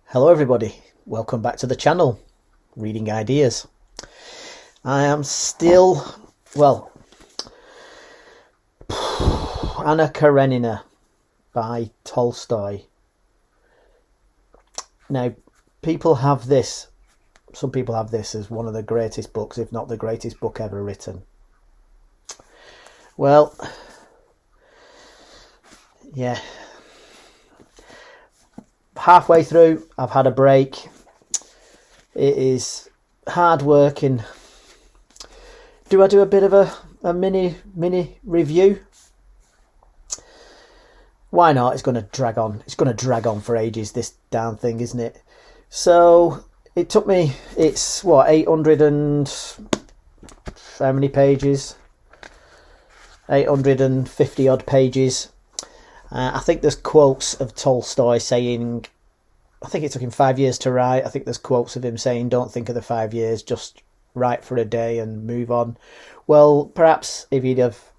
Hello everybody, welcome back to the channel, Reading Ideas. I am still, Anna Karenina by Tolstoy. Now, some people have this as one of the greatest books, if not the greatest book ever written. Well, yeah. Halfway through, I've had a break. It is hard working. Do I do a bit of a mini review? Why not? It's going to drag on. It's going to drag on for ages, this damn thing, isn't it? So it took me, it's what, 800 and how many pages? 850 odd pages. I think there's quotes of Tolstoy saying, I think it took him 5 years to write. I think there's quotes of him saying, don't think of the 5 years, just write for a day and move on. Well, perhaps if he'd have,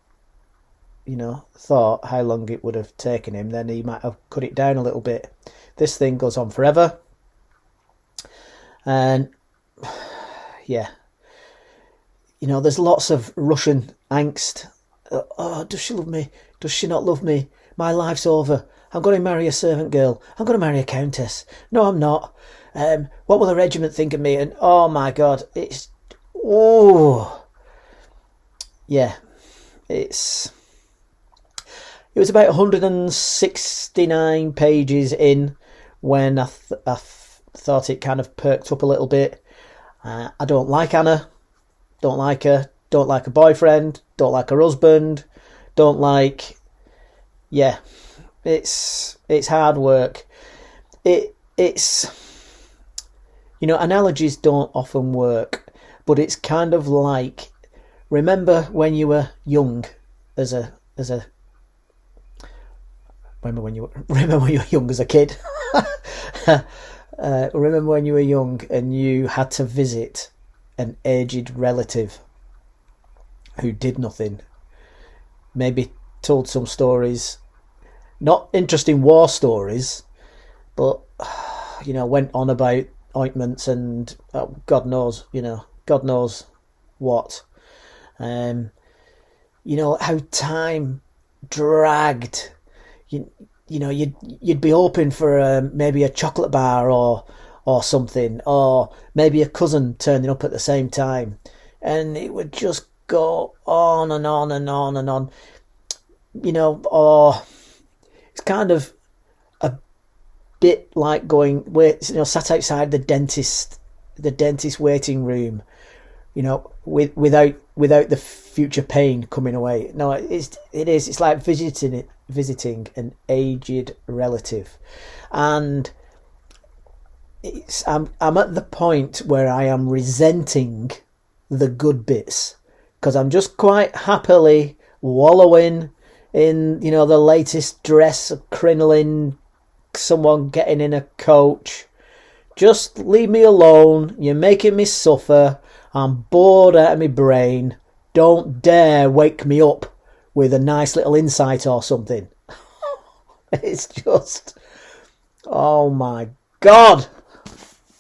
thought how long it would have taken him, then he might have cut it down a little bit. This thing goes on forever. And, yeah. There's lots of Russian angst. Oh, does she love me? Does she not love me? My life's over. I'm going to marry a servant girl. I'm going to marry a countess. No, I'm not. What will the regiment think of me? And oh my God, it was about 169 pages in when I thought it kind of perked up a little bit. I don't like Anna. Don't like her. Don't like her boyfriend. Don't like her husband. Don't like... Yeah, it's hard work. It's analogies don't often work, but it's kind of like, remember when you were young remember when you were young as a kid. Remember when you were young and you had to visit an aged relative who did nothing, maybe told some stories, not interesting war stories, but went on about ointments and God knows what. How time dragged. You'd be hoping for maybe a chocolate bar or something, or maybe a cousin turning up at the same time, and it would just go on and on and on and on. Or it's kind of a bit like sat outside the dentist waiting room, without the future pain coming away. No, it's like visiting an aged relative, and I'm at the point where I am resenting the good bits, because I'm just quite happily wallowing in, the latest dress, crinoline, someone getting in a coach. Just leave me alone. You're making me suffer. I'm bored out of my brain. Don't dare wake me up with a nice little insight or something. It's just, oh my God.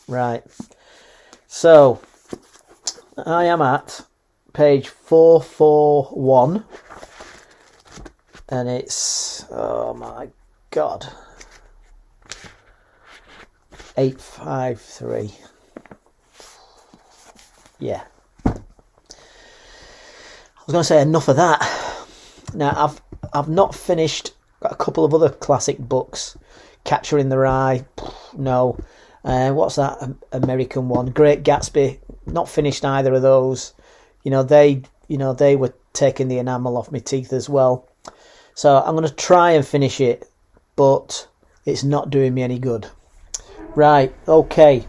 Right. So, I am at page 441. And it's, oh my God, 853. Yeah. I was going to say enough of that. Now, I've not finished, got a couple of other classic books. Catcher in the Rye, no. What's that American one? Great Gatsby, not finished either of those. They were taking the enamel off my teeth as well. So I'm going to try and finish it, but it's not doing me any good. Right, okay.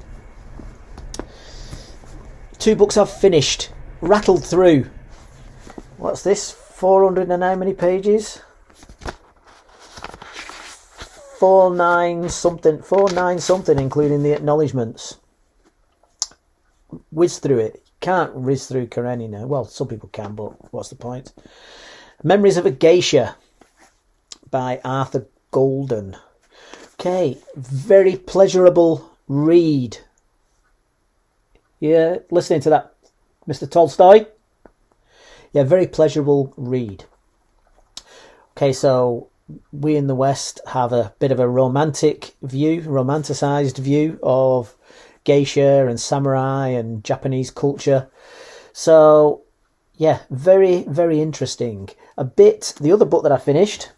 2 books I've finished, rattled through. What's this? 400 and how many pages? 490 something, including the acknowledgements. Whiz through it. Can't whiz through Karenina. Well, some people can, but what's the point? Memoirs of a Geisha by Arthur Golden. Okay, very pleasurable read. Yeah, listening to that, Mr. Tolstoy? Yeah, very pleasurable read. Okay, so we in the West have a bit of a romanticized view of geisha and samurai and Japanese culture. So, yeah, very, very interesting. The other book that I finished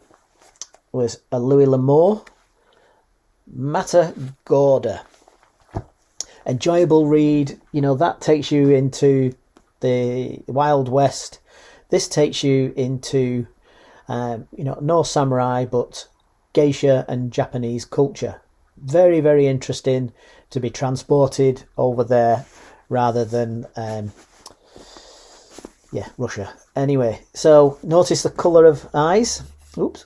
was a Louis L'Amour, Matagorda. Enjoyable read. That takes you into the Wild West. This takes you into, no samurai, but geisha and Japanese culture. Very, very interesting to be transported over there rather than, Russia. Anyway, so notice the colour of eyes. Oops.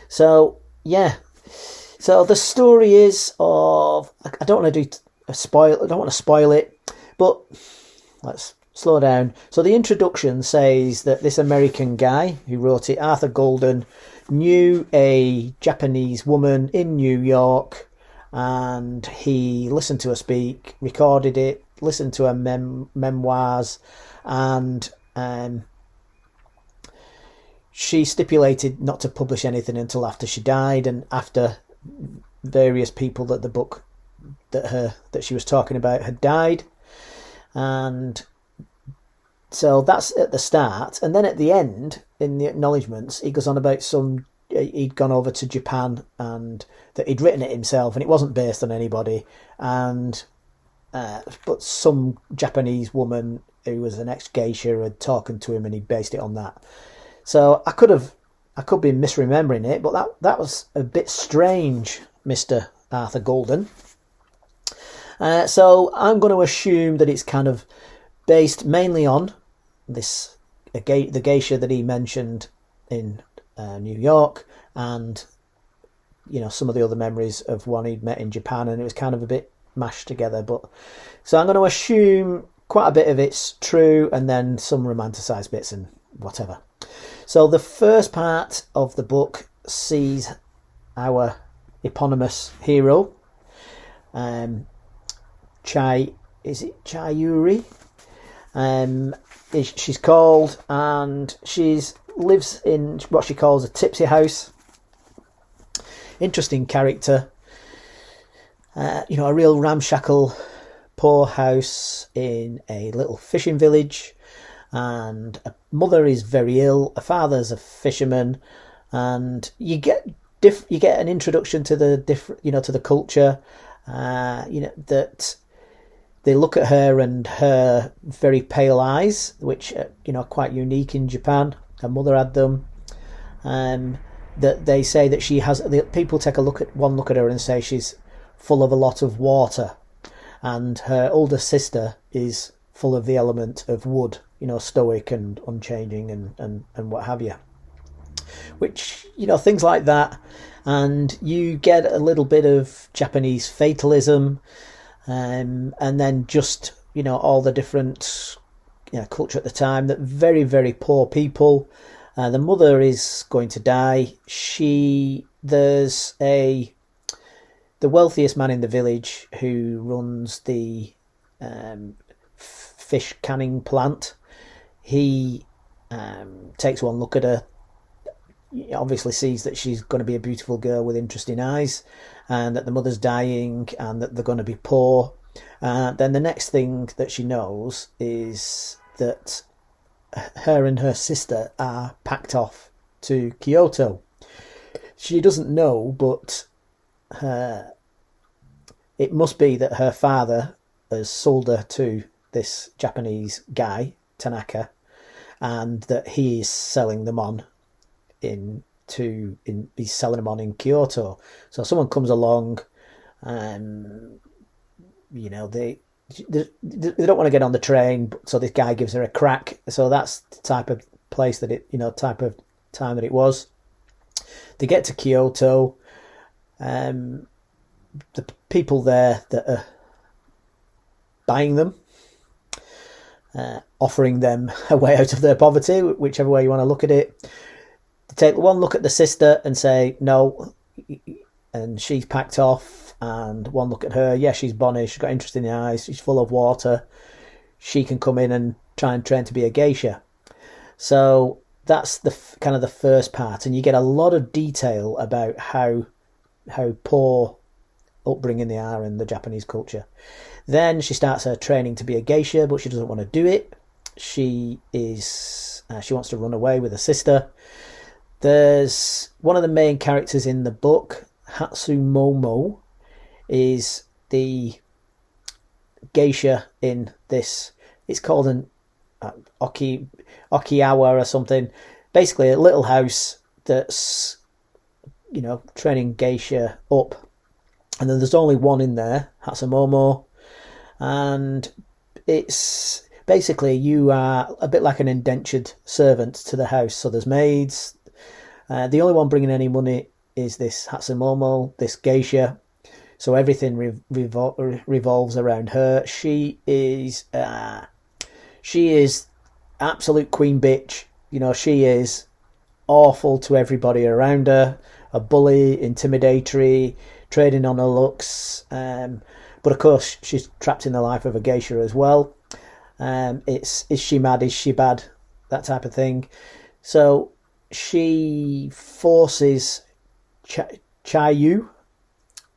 So, yeah. So the story is of, I don't want to spoil it, but let's slow down. So the introduction says that this American guy who wrote it, Arthur Golden, knew a Japanese woman in New York, and he listened to her speak, recorded it, listened to her memoirs, and she stipulated not to publish anything until after she died, and after various people that the book that she was talking about had died. And so that's at the start, and then at the end, in the acknowledgements, he goes on about he'd gone over to Japan and that he'd written it himself, and it wasn't based on anybody, and but some Japanese woman who was an ex-geisha had talked to him, and he based it on that. So I could be misremembering it, but that was a bit strange, Mr. Arthur Golden. So I'm going to assume that it's kind of based mainly on the geisha that he mentioned in New York, and some of the other memories of one he'd met in Japan, and it was kind of a bit mashed together. But so I'm going to assume quite a bit of it's true, and then some romanticised bits and whatever. So the first part of the book sees our eponymous hero, Chayuri. She's called, and she lives in what she calls a tipsy house. Interesting character. A real ramshackle, poor house in a little fishing village. And a mother is very ill. A father's a fisherman, and you get an introduction to the to the culture. That they look at her and her very pale eyes, which are quite unique in Japan. Her mother had them. That they say that she has. People take one look at her and say she's full of a lot of water, and her older sister is full of the element of wood, stoic and unchanging and what have you. Which, things like that. And you get a little bit of Japanese fatalism, and then just, all the different culture at the time, that very, very poor people. The mother is going to die. There's the wealthiest man in the village who runs the fish canning plant. He takes one look at her, obviously sees that she's going to be a beautiful girl with interesting eyes, and that the mother's dying, and that they're going to be poor. Then the next thing that she knows is that her and her sister are packed off to Kyoto. She doesn't know, but it must be that her father has sold her to this Japanese guy, Tanaka, and that he is selling them on in Kyoto. So someone comes along, and they don't want to get on the train, so this guy gives her a crack. So that's the type of place type of time that it was. They get to Kyoto. The people there that are buying them, offering them a way out of their poverty, whichever way you want to look at it. They take one look at the sister and say, no, and she's packed off, and one look at her, yeah, she's bonny, she's got interest in the eyes, she's full of water, she can come in and try and train to be a geisha. So that's the kind of the first part, and you get a lot of detail about how poor upbringing they are in the Japanese culture. Then she starts her training to be a geisha, but she doesn't want to do it. She wants to run away with her sister. There's one of the main characters in the book, Hatsumomo, is the geisha in this. It's called an Okiawa or something. Basically, a little house that's, training geisha up. And then there's only one in there, Hatsumomo. And it's basically, you are a bit like an indentured servant to the house. So there's maids. The only one bringing any money is this Hatsumomo, this geisha. So everything revolves around her. She is absolute queen bitch. She is awful to everybody around her. A bully, intimidatory, trading on her looks. But of course, she's trapped in the life of a geisha as well. Is she mad? Is she bad? That type of thing. So she forces Chayu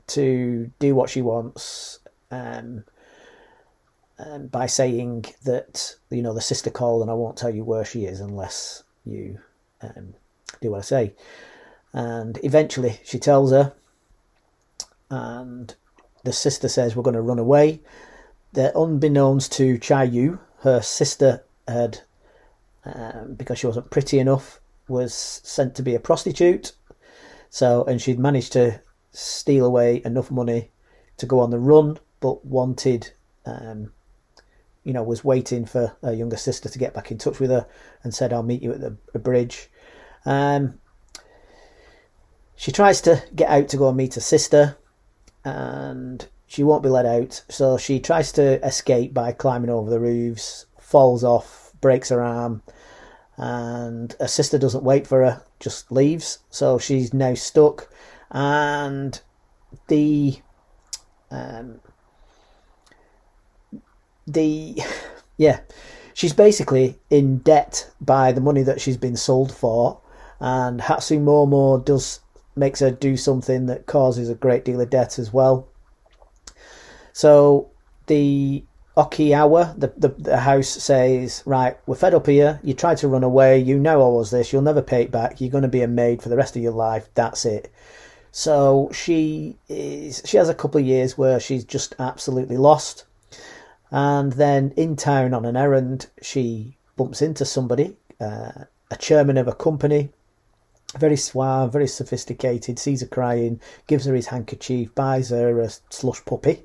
to do what she wants, by saying that the sister called and I won't tell you where she is unless you do what I say. And eventually she tells her, and the sister says, we're going to run away. That unbeknownst to Chayu, her sister had, because she wasn't pretty enough, was sent to be a prostitute. And she'd managed to steal away enough money to go on the run, but wanted, was waiting for her younger sister to get back in touch with her, and said, I'll meet you at the bridge. She tries to get out to go and meet her sister, and she won't be let out. So she tries to escape by climbing over the roofs, falls off, breaks her arm, and her sister doesn't wait for her, just leaves. So she's now stuck, and she's basically in debt by the money that she's been sold for, and Hatsumomo makes her do something that causes a great deal of debt as well. So the Okiawa, the house, says, right, we're fed up here, you tried to run away, you know all was this, you'll never pay it back, you're going to be a maid for the rest of your life, that's it. So she has a couple of years where she's just absolutely lost. And then in town on an errand, she bumps into somebody, a chairman of a company, very suave, very sophisticated, sees her crying, gives her his handkerchief, buys her a slush puppy,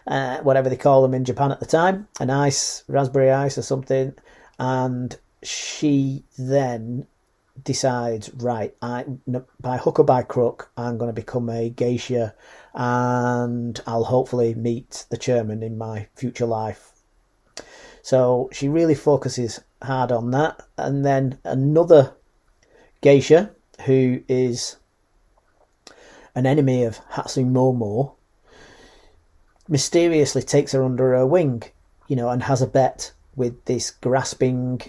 whatever they call them in Japan at the time, an ice, raspberry ice or something. And she then decides, right, by hook or by crook, I'm going to become a geisha, and I'll hopefully meet the chairman in my future life. So she really focuses hard on that. And then another geisha, who is an enemy of Hatsumomo, mysteriously takes her under her wing, and has a bet with this grasping,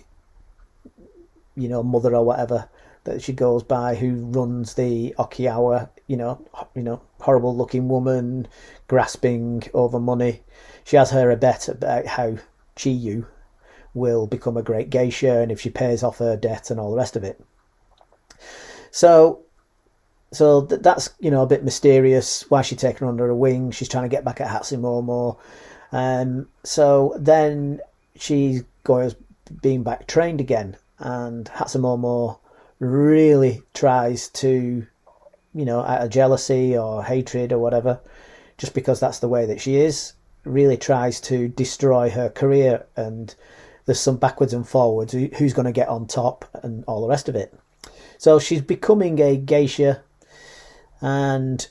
mother or whatever that she goes by, who runs the Okiawa, horrible looking woman, grasping over money. She has her a bet about how Chiyu will become a great geisha, and if she pays off her debt and all the rest of it. So that's, a bit mysterious. Why she taken her under her wing? She's trying to get back at Hatsumomo. So then she's being back trained again, and Hatsumomo really tries to, out of jealousy or hatred or whatever, just because that's the way that she is, really tries to destroy her career, and there's some backwards and forwards, who's going to get on top and all the rest of it. So she's becoming a geisha, and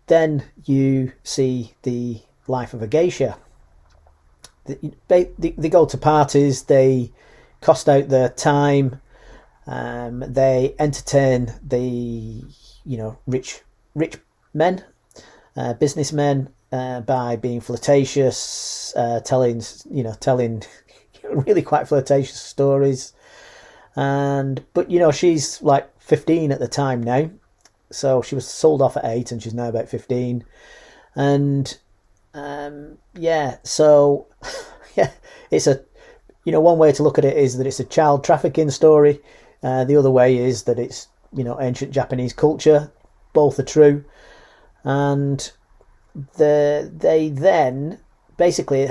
then you see the life of a geisha. They go to parties, they cost out their time, they entertain the rich men, businessmen, by being flirtatious, telling really quite flirtatious stories. But she's like 15 at the time now, so she was sold off at 8 and she's now about 15. And so yeah, it's one way to look at it is that it's a child trafficking story. The other way is that it's ancient Japanese culture. Both are true. And they then basically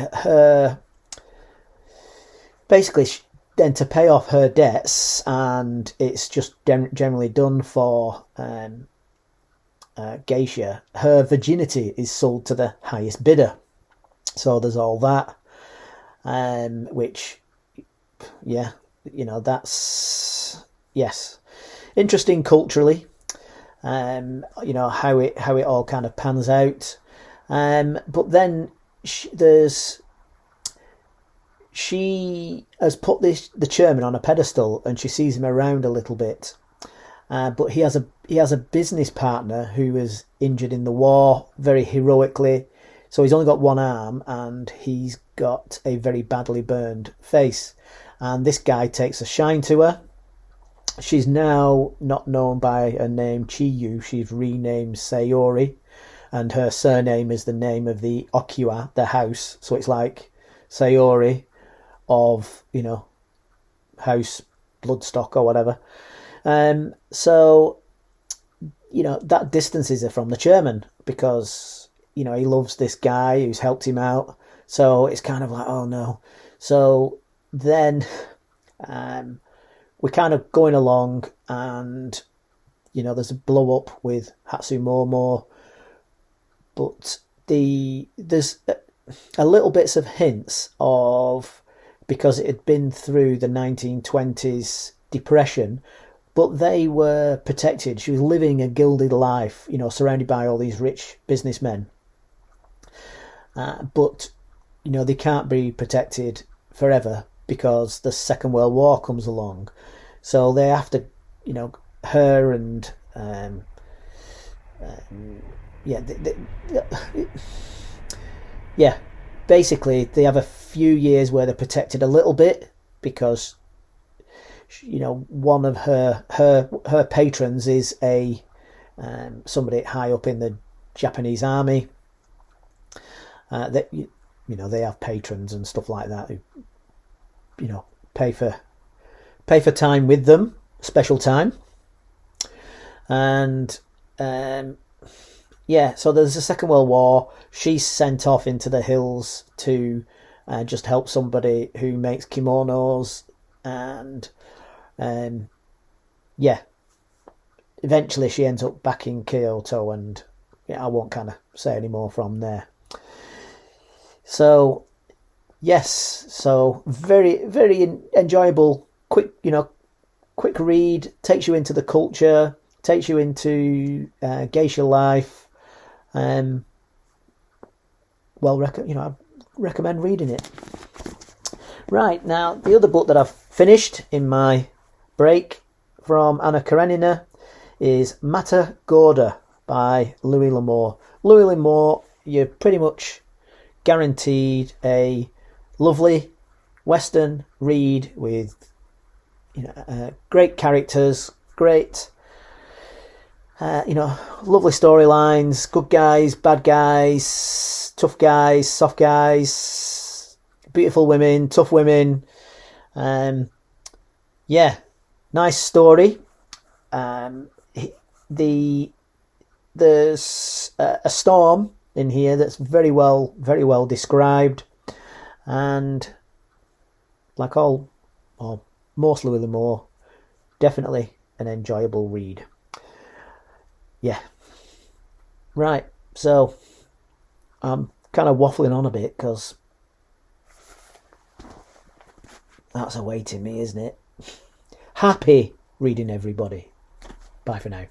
then to pay off her debts, and it's just generally done for Geisha, her virginity is sold to the highest bidder. So there's all that, which, that's, yes, interesting culturally, how it all kind of pans out. But then she has put the chairman on a pedestal, and she sees him around a little bit. But he has a business partner who was injured in the war very heroically. So he's only got one arm, and he's got a very badly burned face. And this guy takes a shine to her. She's now not known by her name Chiyu. She's renamed Sayori, and her surname is the name of the Okiwa, the house. So it's like Sayori of, house Bloodstock or whatever. So that distances her from the chairman, because he loves this guy who's helped him out. So it's kind of like, oh no. So then we're kind of going along, and there's a blow up with Hatsumomo, but there's a little bits of hints of, because it had been through the 1920s depression, but they were protected. She was living a gilded life, surrounded by all these rich businessmen. But they can't be protected forever, because the Second World War comes along. So they have to, her and basically they have a few years where they're protected a little bit, because one of her patrons is a somebody high up in the Japanese army. That they have patrons and stuff like that who pay for time with them, special time. And so there's a Second World War. She's sent off into the hills to just help somebody who makes kimonos, and eventually she ends up back in Kyoto, and I won't kind of say any more from there. So yes, so very, very enjoyable, quick read, takes you into the culture, takes you into geisha life. I recommend reading it. Right, now the other book that I've finished in my break from Anna Karenina is Matagorda by Louis L'Amour. Louis L'Amour, you're pretty much guaranteed a lovely Western read with great characters, great lovely storylines, good guys, bad guys, tough guys, soft guys, beautiful women, tough women. Nice story. There's a storm in here that's very well described, and like all or most Louis L'Amour, definitely an enjoyable read. Yeah. Right, so I'm kind of waffling on a bit, because that's awaiting me, isn't it? Happy reading, everybody. Bye for now.